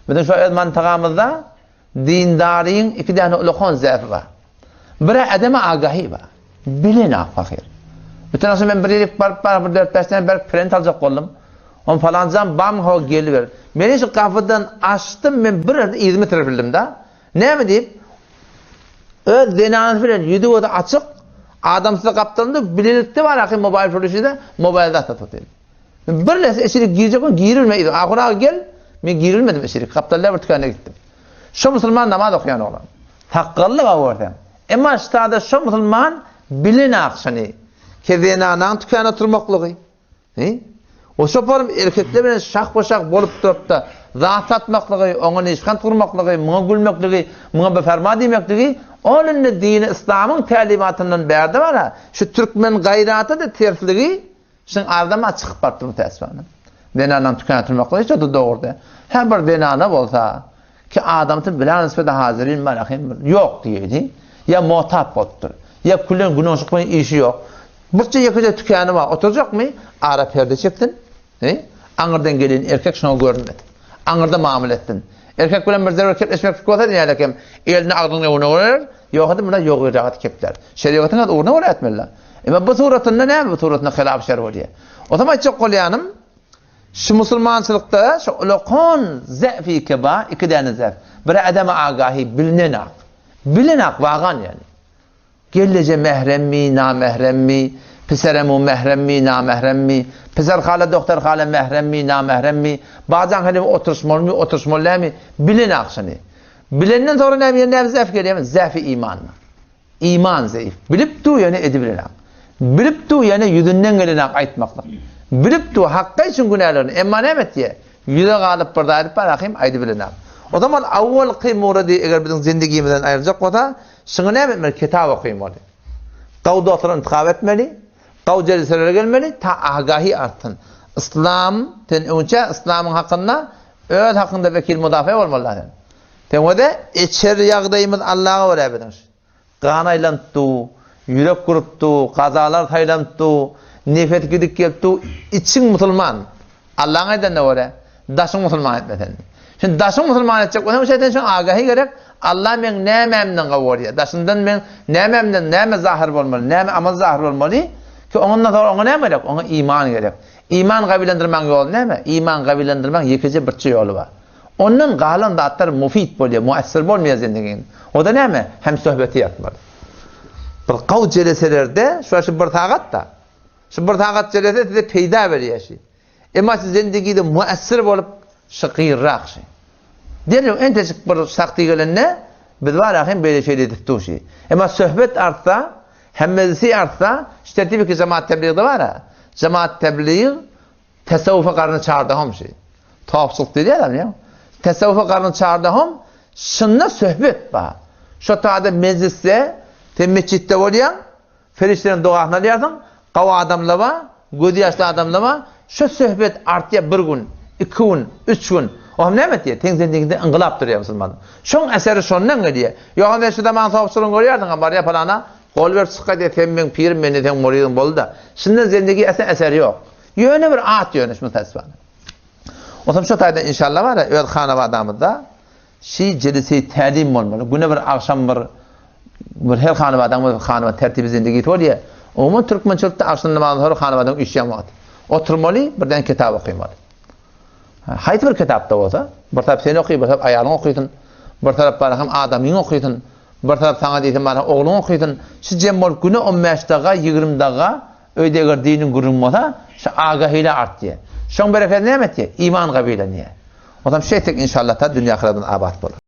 Bizim şu mantıqamızda dindarın iki tane ulukon zəfi var. Bir adama agahi var. Bilin fakir. Bütün aslında ben birlik bir 4-5 tane bir print alacak oldum. On falancan bam ha geliver. Beni şu kapıdan açtım ben bir 20 bildim da. Ne mi deyip? Öz zenanı filan yüzü o da açık. Adamsız kaptanında bilirlikte var akı mobil fırışıda. Mobilde atatıyor. Bir lese eşirik girecek on girilmeydi. Ahura gel. Ben girilmedim eşirik. Kaptanlar bir tükane gittim. Şu Müslüman namaz okuyan oğlan. Takkallı var orada. Ama işte şu Müslüman bilin akşını. Kezenanan tükane oturmaklığı. O şoparım erkekler bilen şak boşak bolup durup da zat atmaklığı, ona işkan kurmaklığı, mına gülmekliği, mına beferma demekliği, onun dini İslam'ın talimatından berdi var ha. Şu Türkmen gayratı da tersliği, şun ardama çıkıp battı bu tesvanın. Denanan tükane oturmaklığı hiç o da doğurdu. Her bir denana olsa ki adamın bilen nispete hazirin malakın yok diyeydi. Ya muhatap ottur. Ya kullen günahsızlıkla işi yok. Bıkça yakıca tükkanı var. Oturacak mı? Ara perde çektin. Anırdan gelin erkek şuna görünmedi. Anırda muamele ettin. Erkek bilen bir zerreketleşmek fikri ne alakem? Eline ağzına uğruna uğrar. Yok edim buna yok iraat kepler. Şeriatın adı uğruna uğra etmeliler. Ama bu suratında ne? Bu suratında khilaf şer oluyor. O zaman çok kolyanım. Şu Müslümançılıkta şu ulukon zəfi keba iki tane zəf. Bir adama agahi bilinenak. Bilinenak vagan yani. Gelece mehrem mi, namehrem mi, piseremu mehrem mi, namehrem mi, piser hala doktor hala mehrem mi, namehrem mi, bazen halim oturuşmalı mı, oturuşmalı mı, bilinenak şunu. Bilenden sonra ne zəf geliyor? Zəfi iman. İman zayıf. Bilip du yani edibilenak. Bilip du yani yüzünden gelenak aytmakla. Bilip du hakka için günahlarını emanet diye yüze galıp burada edip bırakayım aydı bilenak. O zaman avval kıymuradi eğer bizim zindagimizden ayıracak olsa şunu ne etmeli? Kitap okuymalı. Qav doktorun intikab etmeli. Qav celiselere gelmeli. Ta agahi artsın. İslam'dan önce İslam'ın hakkında öz hakkında vekil müdafaa olmalı. Temelde içeri yağdayımız Allah'a öğrenir. Kanaylantu, yürek kuruttu, kazalar taylantu, nefret gidik geldi. İçin Müslüman. Allah'ın aydan da öyle. Daşın Müslüman etmeden. Şimdi daşın Müslüman edecek. O şeyden şu agahi gerek. Allah ben ne memnun kavurya. Daşından ben ne memnun, ne me zahir olmalı, ne me ama zahir olmalı ki onunla sonra ona ne gerek? Ona iman gerek. İman kabilendirmen yolu ne mi? İman kabilendirmen yıkıcı bir yolu var. Onun galan da atlar mufid oluyor, muassir olmuyor zindagin. O da ne mi? Hem sohbeti yapmalı. Bir qav celeselerde şu bir taqat da. Şu bir taqat celesede de peyda veriyor şey. Ama zindagide muassir olup şakirrak şey. Diyelim en teşik bir sakti gelenine biz var ahim böyle şeyle tutuşu. Ama sohbet artsa, hemmesi artsa, işte tabii ki cemaat tebliği de var ha. Cemaat tebliği tasavvufa karını çağırdı ham şey. Tuhafsızlık dedi adam ya. Tasavvufa karını çağırdı ham, şunla sohbet var. Şu taada mecliste, mescitte olayan, ferişlerin doğasına diyorsun, qava adamla var, gözü yaşlı adamla var, şu sohbet artıya bir gün, 2 gün, 3 gün, o ne mi diye? Tenzindikinde ingılap duruyor Müslüman. Şun eseri şondan geliyor. Yok ben şu zaman tavsiyonu görüyordun ama ya falana kol ver sıkı diye temben pirim beni tem muridin boldu da. Şimdi zindagi eseri yok. Yöne bir at yönüş mütesvan. O zaman şu tayda inşallah var ya öyle xanavadamızda şey celisi talim olmalı. Güne bir akşam bir her xanavadamız xanava tertibi zindagi oluyor. Umum Türkmençilikte akşam namazı sonra xanavadan iş yapmadı. Oturmalı birden kitap okuymalı. Hayt bir kitapta olsa, bir taraf seni okuyup, bir taraf ayağını okuyutun, bir taraf barahım adamını okuyutun, bir taraf sana deytin barahım oğlunu okuyutun. Şu cemmol günü 15 dağa, 20 dağa, öydeğer dinin gurulmada, şu agahiyle art diye. Şun bereket ne emet diye? İman kabile niye? O zaman şeytek inşallah da dünya kıradın abat olur.